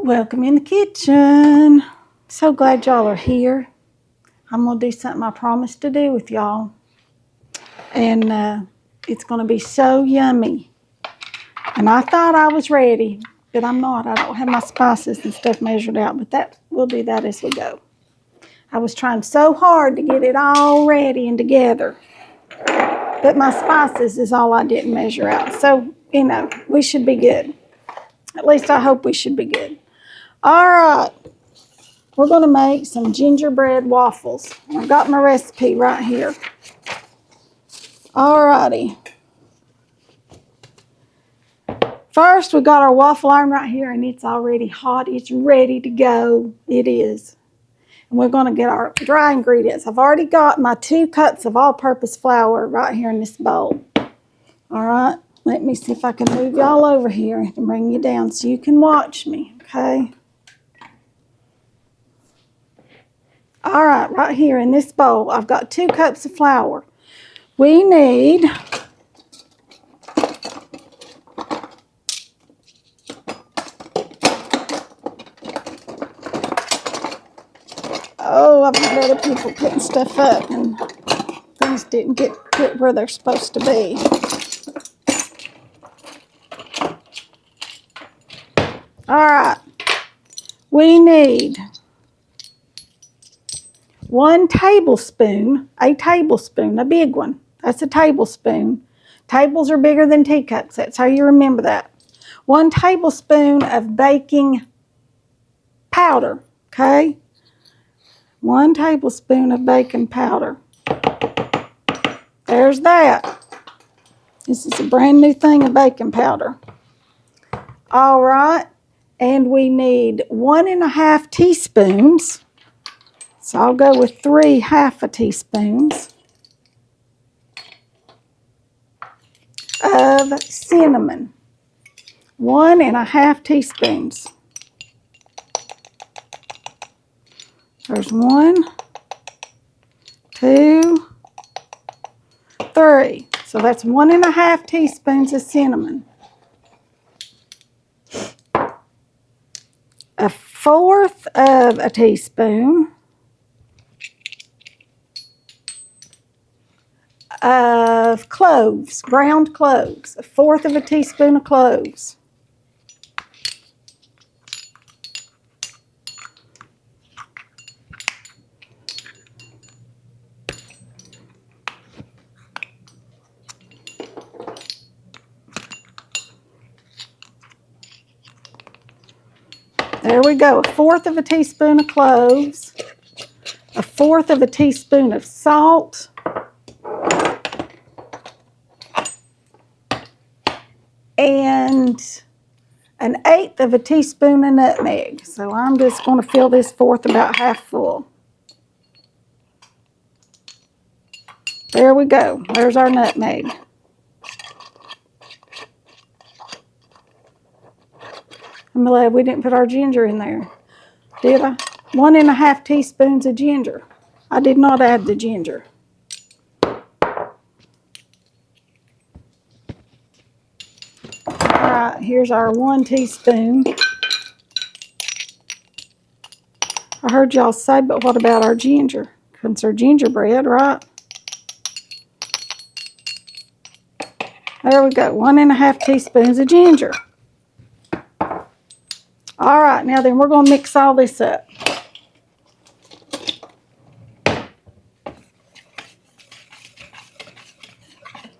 Welcome in the kitchen. So glad y'all are here. I'm going to do something I promised to do with y'all. And it's going to be so yummy. And I thought I was ready, but I'm not. I don't have my spices and stuff measured out, but we'll do that as we go. I was trying so hard to get it all ready and together. But my spices is all I didn't measure out. So, we should be good. At least I hope we should be good. All right. We're going to make some gingerbread waffles. I've got my recipe right here. All righty. First, we got our waffle iron right here, and it's already hot. It's ready to go. It is. And we're going to get our dry ingredients. I've already got my 2 cups of all-purpose flour right here in this bowl. All right. Let me see if I can move y'all over here and bring you down so you can watch me, okay? All right here in this bowl, I've got 2 cups of flour. We need I've had other people putting stuff up and things didn't get put where they're supposed to be. All right, we need 1 tablespoon, a big one. That's a tablespoon. Tables are bigger than teacups. That's how you remember that. 1 tablespoon of baking powder, okay? 1 tablespoon of baking powder. There's that. This is a brand new thing of baking powder. All right, and we need 1½ teaspoons. So I'll go with 3 1/2 teaspoons of cinnamon. 1½ teaspoons. There's 1, 2, 3. So that's 1½ teaspoons of cinnamon. 1/4 teaspoon of cloves, ground cloves. 1/4 teaspoon of cloves. There we go, 1/4 teaspoon of cloves, 1/4 teaspoon of salt, and 1/8 teaspoon of nutmeg. So I'm just going to fill this 1/4 about half full. There we go. There's our nutmeg. I'm glad we didn't put our ginger in there. Did I? 1½ teaspoons of ginger. I did not add the ginger. All right, here's our 1 teaspoon. I heard y'all say, but what about our ginger? Because they're gingerbread, right? There we go, 1½ teaspoons of ginger. All right, now then we're going to mix all this up.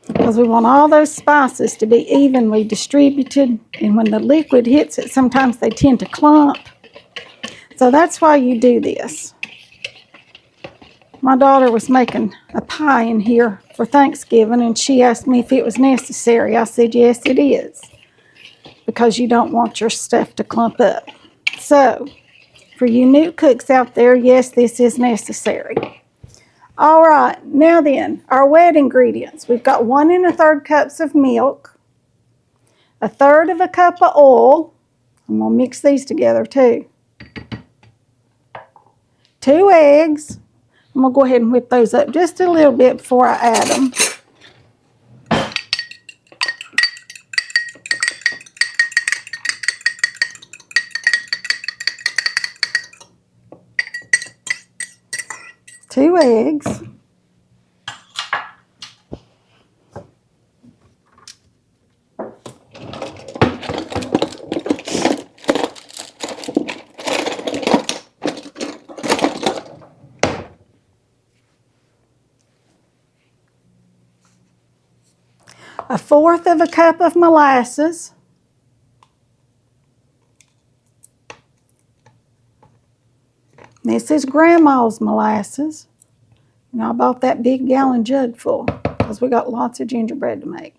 Because we want all those spices to be evenly distributed. And when the liquid hits it, sometimes they tend to clump. So that's why you do this. My daughter was making a pie in here for Thanksgiving, and she asked me if it was necessary. I said, yes, it is. Because you don't want your stuff to clump up. So, for you new cooks out there, yes, this is necessary. All right, now then, our wet ingredients. We've got 1 1/3 cups of milk, 1/3 cup of oil. I'm going to mix these together too. 2 eggs. I'm going to go ahead and whip those up just a little bit before I add them. 2 eggs. A 1/4 of a cup of molasses. This is Grandma's molasses. And I bought that big gallon jug full because we got lots of gingerbread to make.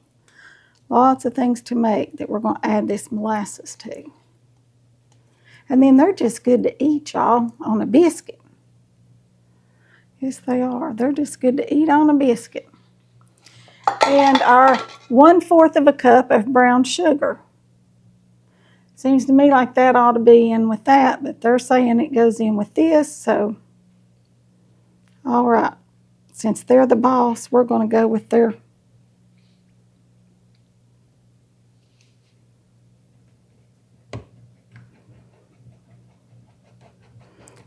Lots of things to make that we're going to add this molasses to. And then they're just good to eat, y'all, on a biscuit. Yes, they are. They're just good to eat on a biscuit. And our 1/4 of a cup of brown sugar. Seems to me like that ought to be in with that, but they're saying it goes in with this, so all right. Since they're the boss, we're going to go with their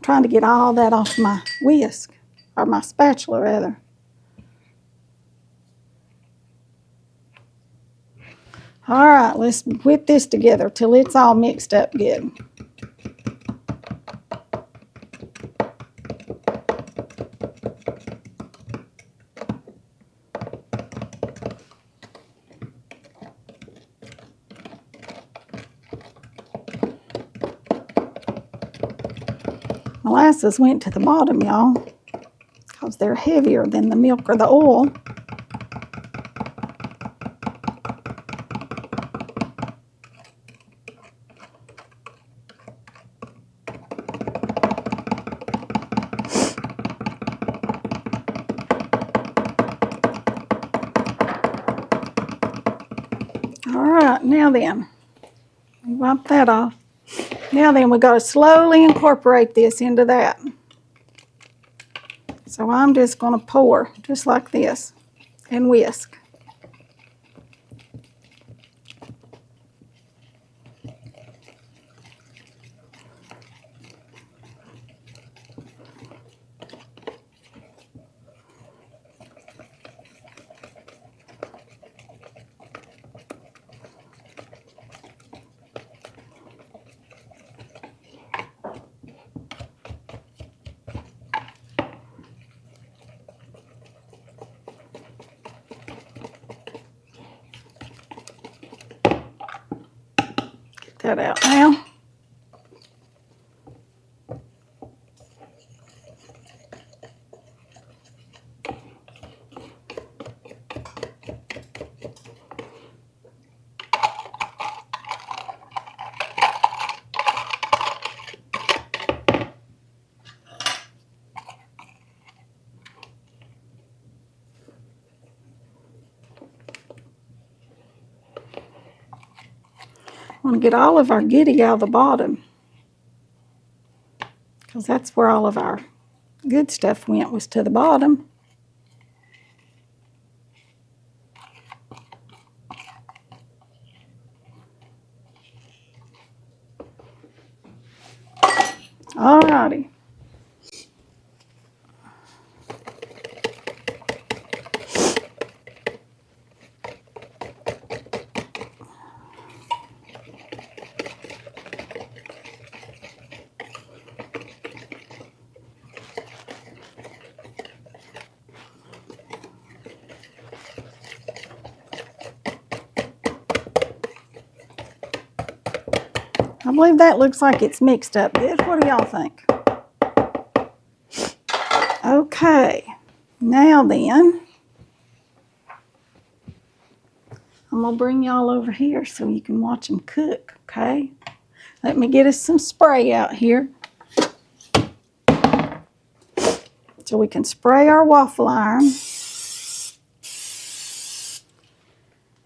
trying to get all that off my whisk, or my spatula rather. All right, let's whip this together till it's all mixed up good. Molasses went to the bottom, y'all, because they're heavier than the milk or the oil. All right, now then, wipe that off. Now then, we got to slowly incorporate this into that. So I'm just going to pour, just like this, and whisk. Get that out now. I want to get all of our goodie out of the bottom, because that's where all of our good stuff went, was to the bottom. All righty. I believe that looks like it's mixed up good. What do y'all think? Okay, now then, I'm going to bring y'all over here so you can watch them cook, okay? Let me get us some spray out here so we can spray our waffle iron.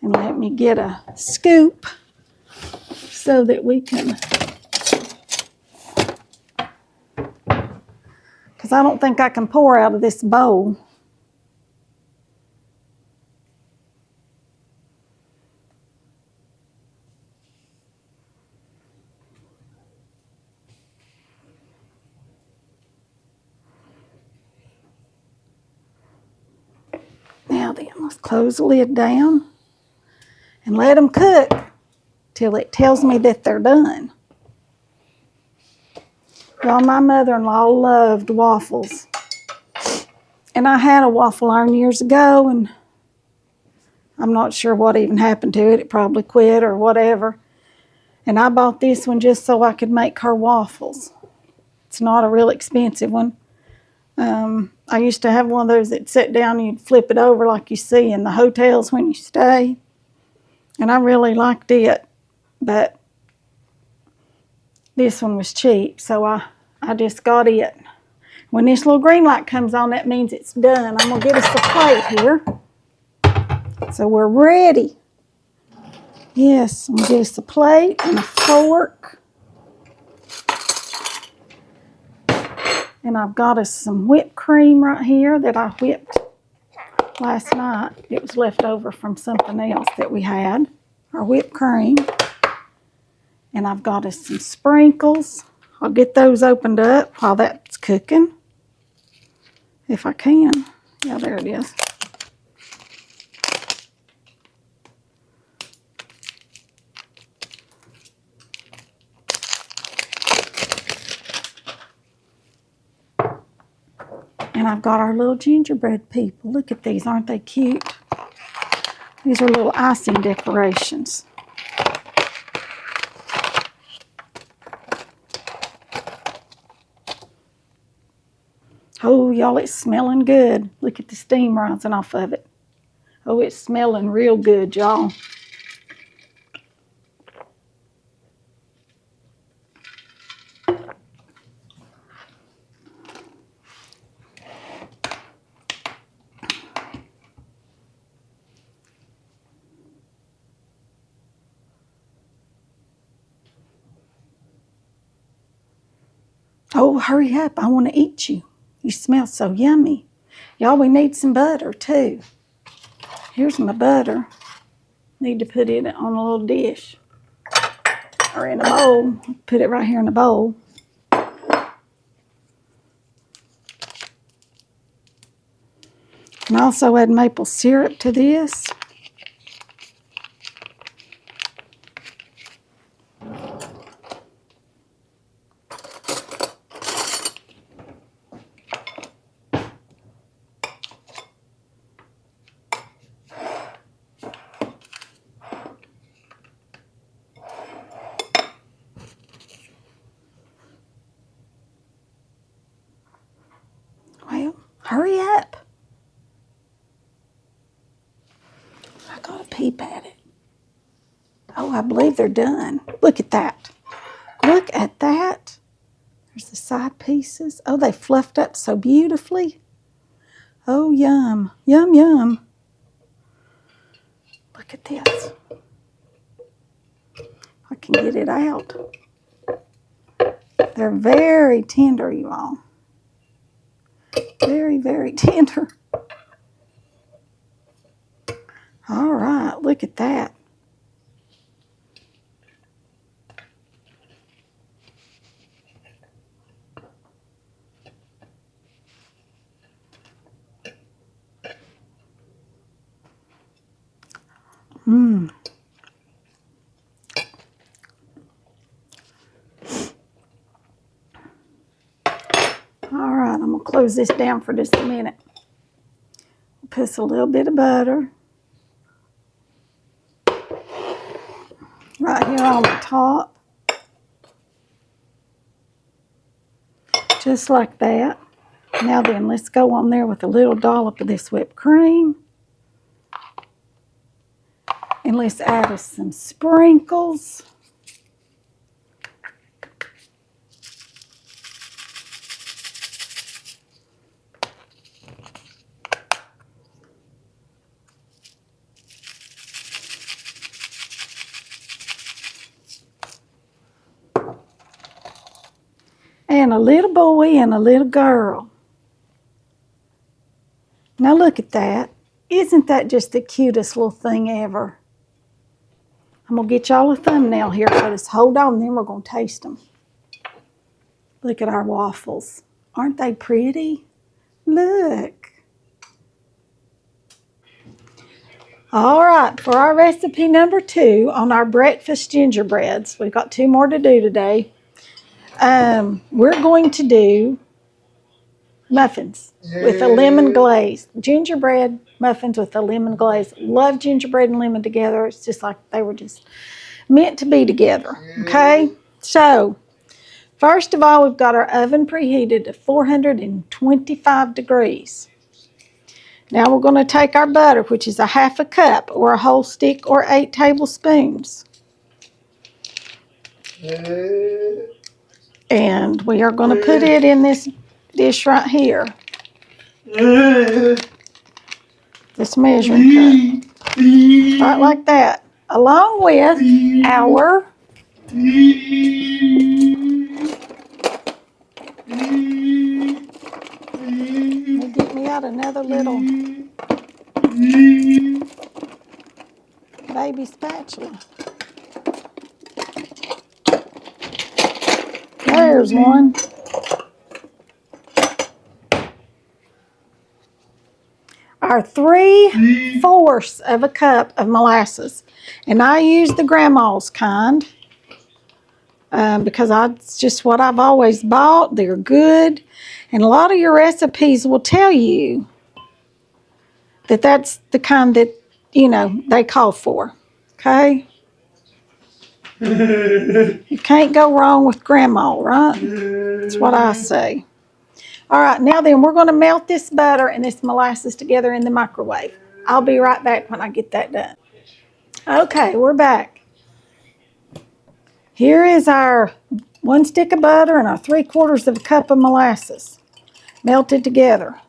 And let me get a scoop so that we can, because I don't think I can pour out of this bowl. then let's close the lid down and let them cook till it tells me that they're done. Y'all, my mother-in-law loved waffles. And I had a waffle iron years ago, and I'm not sure what even happened to it. It probably quit or whatever. And I bought this one just so I could make her waffles. It's not a real expensive one. I used to have one of those that sit down and you'd flip it over like you see in the hotels when you stay. And I really liked it, but this one was cheap, so I just got it. When this little green light comes on, that means it's done. I'm going to get us a plate here. So we're ready. Yes, I'm going to get us a plate and a fork. And I've got us some whipped cream right here that I whipped last night. It was left over from something else that we had, our whipped cream. And I've got us some sprinkles. I'll get those opened up while that's cooking, if I can. Yeah, there it is. And I've got our little gingerbread people. Look at these, aren't they cute? These are little icing decorations. Oh, y'all, it's smelling good. Look at the steam rising off of it. Oh, it's smelling real good, y'all. Oh, hurry up. I want to eat you. You smell so yummy. Y'all, we need some butter, too. Here's my butter. Need to put it on a little dish or in a bowl. Put it right here in a bowl. Can also add maple syrup to this. Well, hurry up. I got a peep at it. Oh, I believe they're done. Look at that. Look at that. There's the side pieces. Oh, they fluffed up so beautifully. Oh, yum. Yum, yum. Look at this. I can get it out. They're very tender, you all. Very, very tender. All right, look at that. Mmm. All right, I'm going to close this down for just a minute. Put a little bit of butter right here on the top. Just like that. Now then, let's go on there with a little dollop of this whipped cream. And let's add us some sprinkles. And a little boy and a little girl. Now look at that. Isn't that just the cutest little thing ever? I'm going to get y'all a thumbnail here, so just hold on, and then we're going to taste them. Look at our waffles. Aren't they pretty? Look. All right, for our recipe number 2 on our breakfast gingerbreads, we've got 2 more to do today. We're going to do muffins with a lemon glaze. Gingerbread muffins with a lemon glaze. Love gingerbread and lemon together. It's just like they were just meant to be together. Okay? So, first of all, we've got our oven preheated to 425 degrees. Now we're going to take our butter, which is a half a cup or a whole stick or 8 tablespoons. And we are going to put it in this dish right here. This measuring cup. Right like that. Along with our get me out another little baby spatula. There's one. Our 3/4 of a cup of molasses. And I use the grandma's kind because it's just what I've always bought. They're good. And a lot of your recipes will tell you that that's the kind that, they call for. Okay? You can't go wrong with grandma, right? That's what I say. All right, now then, we're going to melt this butter and this molasses together in the microwave. I'll be right back when I get that done. Okay, we're back. Here is our 1 stick of butter and our 3/4 of a cup of molasses melted together.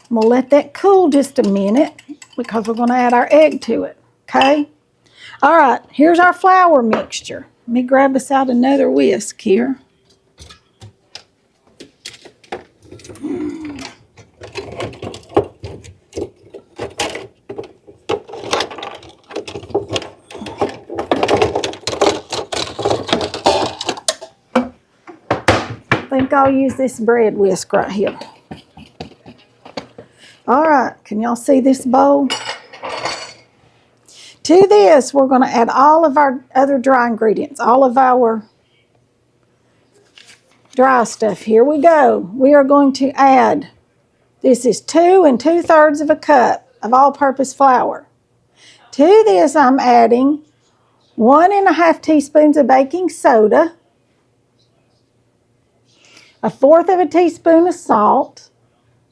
We'll let that cool just a minute because we're going to add our egg to it, okay? All right, here's our flour mixture. Let me grab us out another whisk here. I think I'll use this bread whisk right here. All right, can y'all see this bowl? To this, we're going to add all of our other dry ingredients, all of our dry stuff. Here we go. We are going to add, this is 2 2/3 of a cup of all-purpose flour. To this, I'm adding 1 1/2 teaspoons of baking soda, 1/4 of a teaspoon of salt,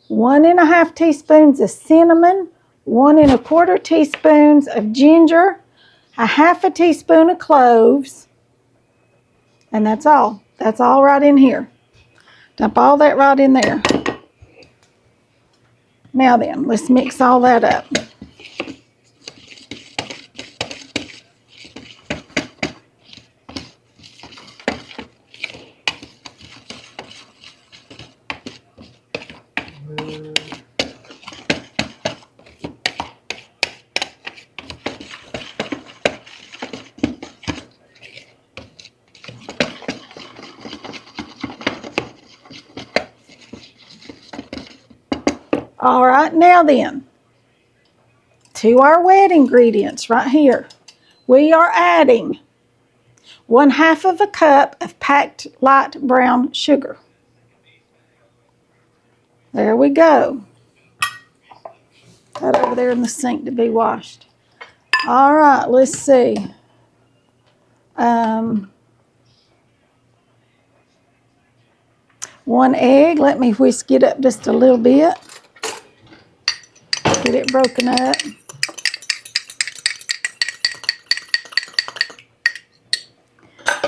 1 1/2 teaspoons of cinnamon, 1 1/4 teaspoons of ginger, 1/2 teaspoon of cloves, and that's all. That's all right in here. Dump all that right in there. Now then, let's mix all that up. All right, now then, to our wet ingredients right here, we are adding 1/2 of a cup of packed light brown sugar. There we go. That over there in the sink to be washed. All right, let's see. 1 egg. Let me whisk it up just a little bit. Get it broken up.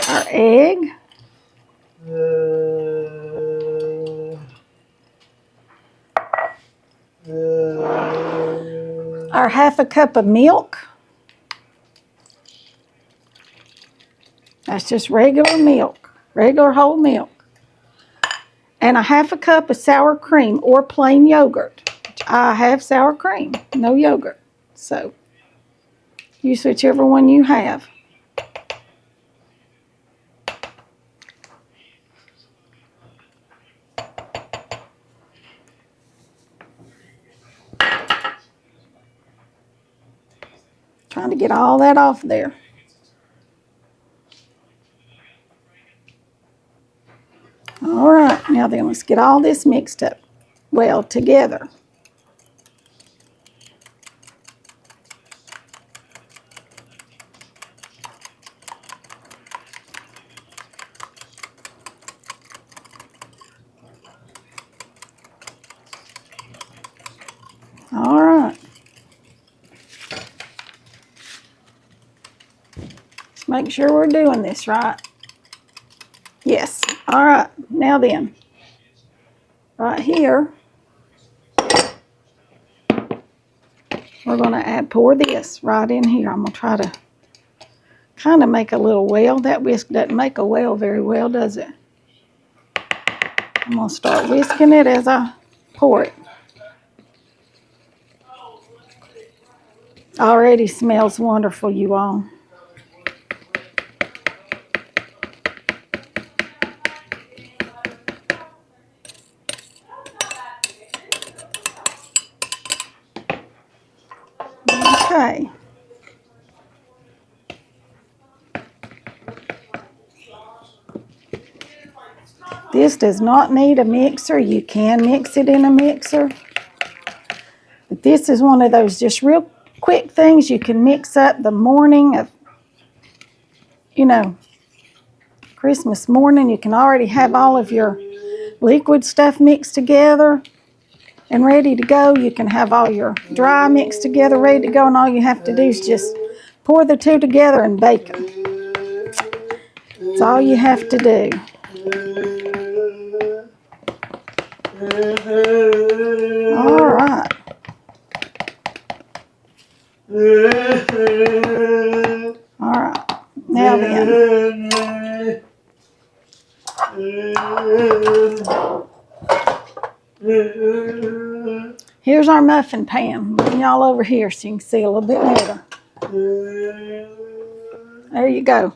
Our egg. Our 1/2 cup of milk. That's just regular milk, regular whole milk. And 1/2 cup of sour cream or plain yogurt. I have sour cream, no yogurt. So use whichever one you have. to get all that off there. All right, now then let's get all this mixed up well together. All right. Let's make sure we're doing this right. Yes. All right. Now then, right here, we're going to pour this right in here. I'm going to try to kind of make a little well. That whisk doesn't make a well very well, does it? I'm going to start whisking it as I pour it. Already smells wonderful, you all. Okay. This does not need a mixer. You can mix it in a mixer. But this is one of those just real quick things you can mix up the morning of, Christmas morning. You can already have all of your liquid stuff mixed together and ready to go. You can have all your dry mixed together, ready to go, and all you have to do is just pour the two together and bake them. That's all you have to do. All right. All right. Now then. Here's our muffin pan. Bring y'all over here so you can see a little bit better. There you go.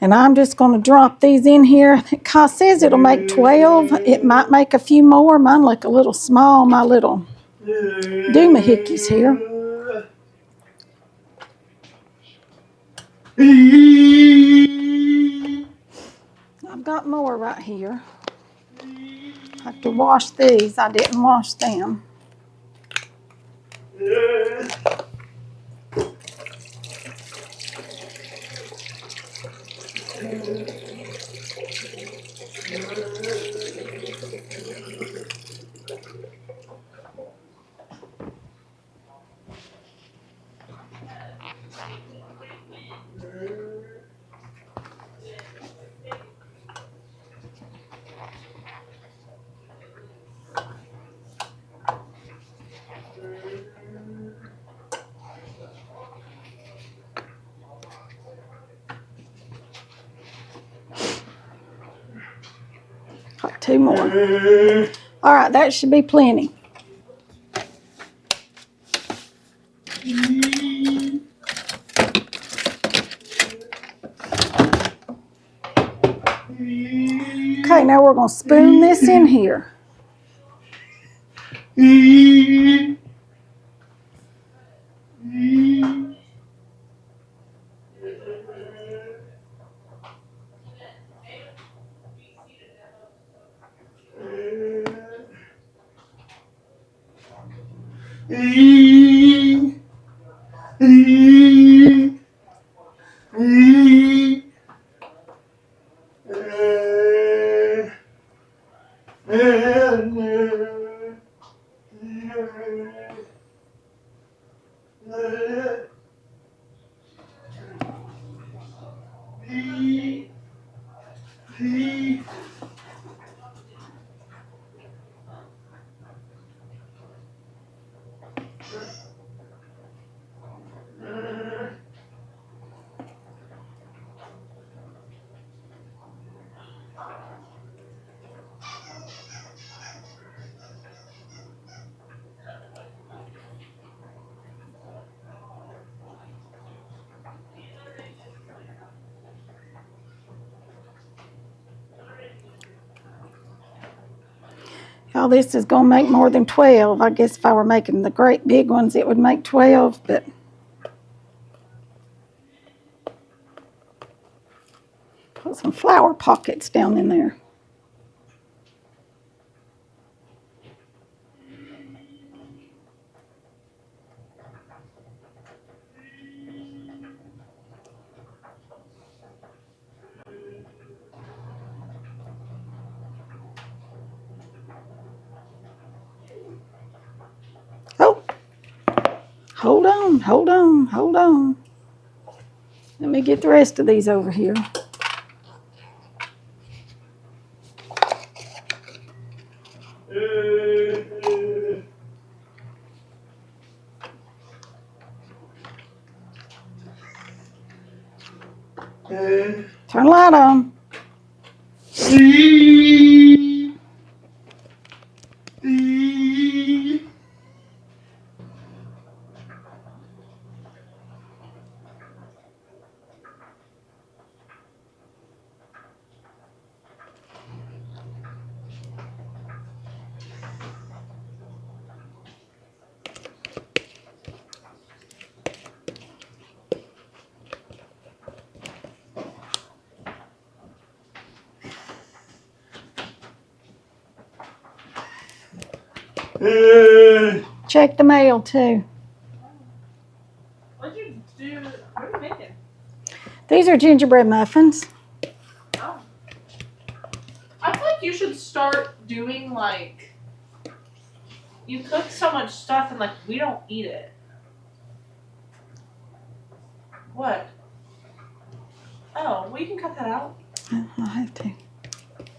And I'm just going to drop these in here. It says it'll make 12. It might make a few more. Mine look a little small, my little doomahickeys here. I've got more right here. I have to wash these. I didn't wash them. Got two more. All right, that should be plenty. Okay, now we're going to spoon this in here. Y'all, this is going to make more than 12. I guess if I were making the great big ones, it would make 12, but Put some flour pockets down in there. Oh, hold on, hold on, hold on. Let me get the rest of these over here. Turn the light on. Check the mail too. What'd you do? What are you making? These are gingerbread muffins. Oh. I feel like you should start doing like, you cook so much stuff and like we don't eat it. What? Oh, well you can cut that out. I'll have to.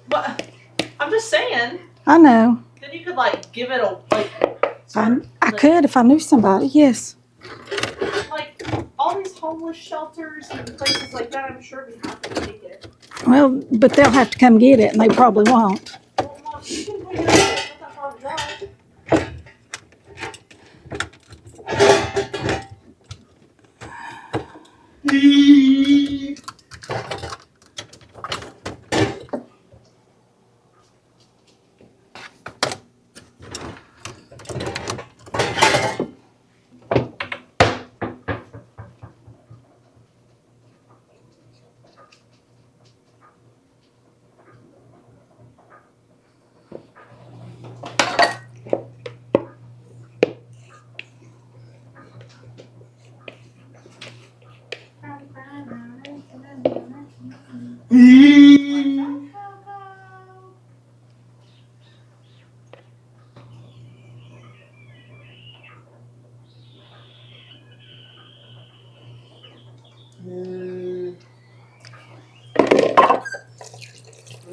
What? I'm just saying. I know. Then you could like give it a like. I could if I knew somebody, yes. Like all these homeless shelters and places like that, I'm sure we have to take it. Well, but they'll have to come get it, and they probably won't. Well, Mom, you can put it up. It's not that far of a drive.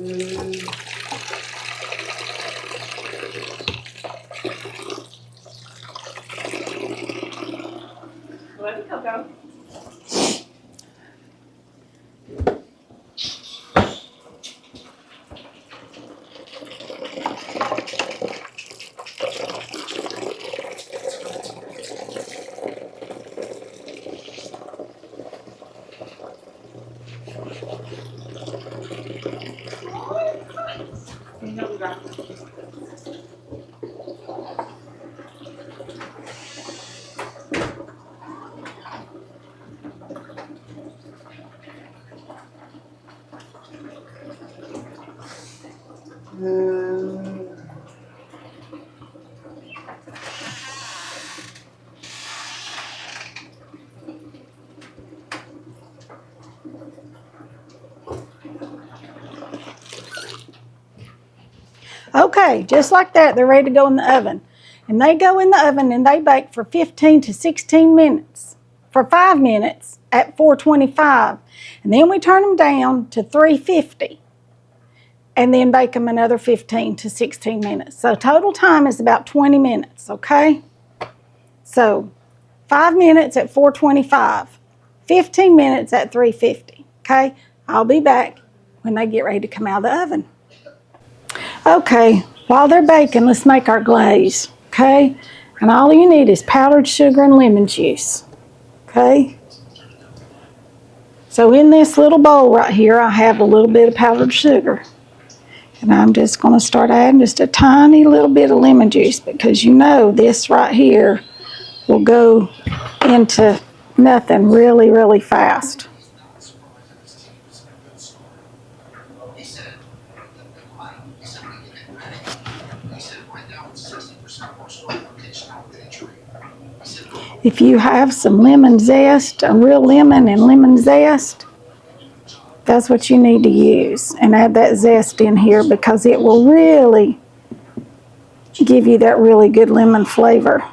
Let me go. Okay, just like that, they're ready to go in the oven. And they go in the oven and they bake for 15 to 16 minutes, for 5 minutes at 425. And then we turn them down to 350 and then bake them another 15 to 16 minutes. So total time is about 20 minutes, okay? So 5 minutes at 425, 15 minutes at 350, okay? I'll be back when they get ready to come out of the oven. Okay, while they're baking, let's make our glaze, okay? And all you need is powdered sugar and lemon juice, okay? So in this little bowl right here, I have a little bit of powdered sugar. And I'm just going to start adding just a tiny little bit of lemon juice because you know this right here will go into nothing really, really fast. If you have some lemon zest, a real lemon and lemon zest, that's what you need to use. And add that zest in here because it will really give you that really good lemon flavor.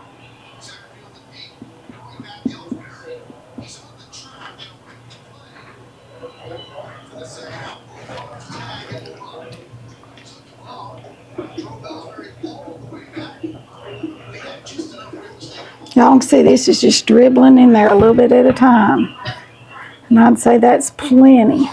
Y'all can see this is just dribbling in there a little bit at a time. And I'd say that's plenty.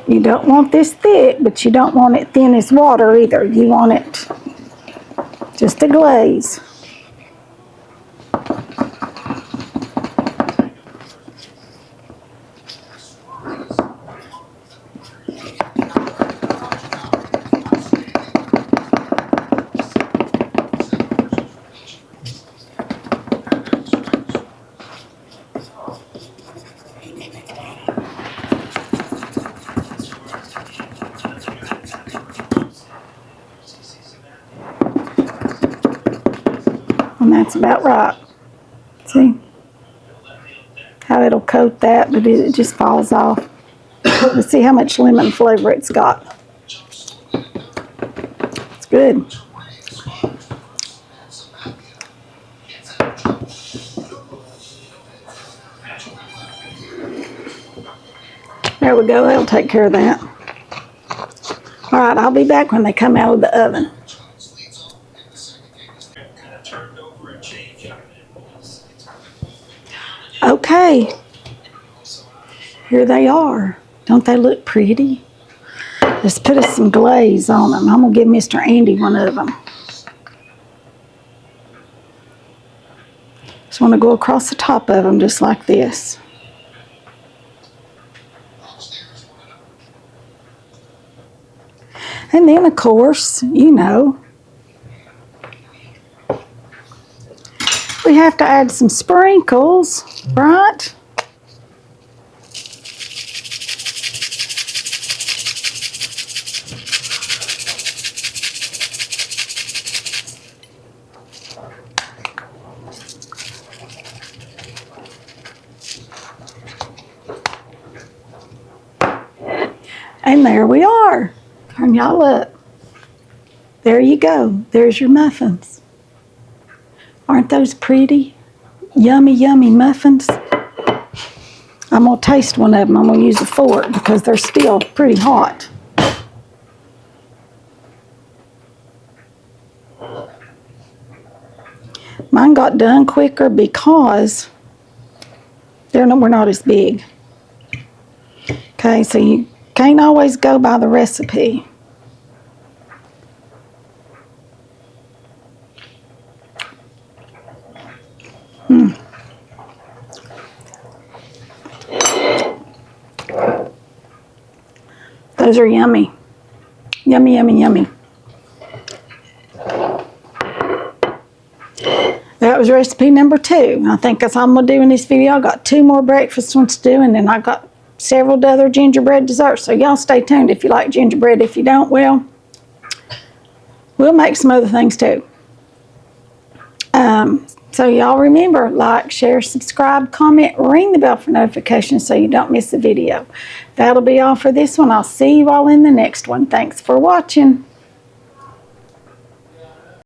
You don't want this thick, but you don't want it thin as water either. You want it just a glaze. And that's about right. See how it'll coat that, but it just falls off. Let's see how much lemon flavor it's got. It's good. There we go, that'll take care of that. All right, I'll be back when they come out of the oven. Okay, here they are. Don't they look pretty? Let's put us some glaze on them. I'm going to give Mr. Andy one of them. Just want to go across the top of them just like this. And then, of course, you know, we have to add some sprinkles, right? And there we are. Turn y'all up. There you go. There's your muffins. Aren't those pretty? Yummy, yummy muffins. I'm going to taste one of them. I'm going to use a fork because they're still pretty hot. Mine got done quicker because we're not as big. Okay, so you can't always go by the recipe. Those are yummy. Yummy, yummy, yummy. That was recipe number 2. I think that's all I'm going to do in this video. I got 2 more breakfast ones to do, and then I got several other gingerbread desserts. So y'all stay tuned if you like gingerbread. If you don't, well, we'll make some other things too. So y'all remember, like, share, subscribe, comment, ring the bell for notifications so you don't miss a video. That'll be all for this one. I'll see you all in the next one. Thanks for watching.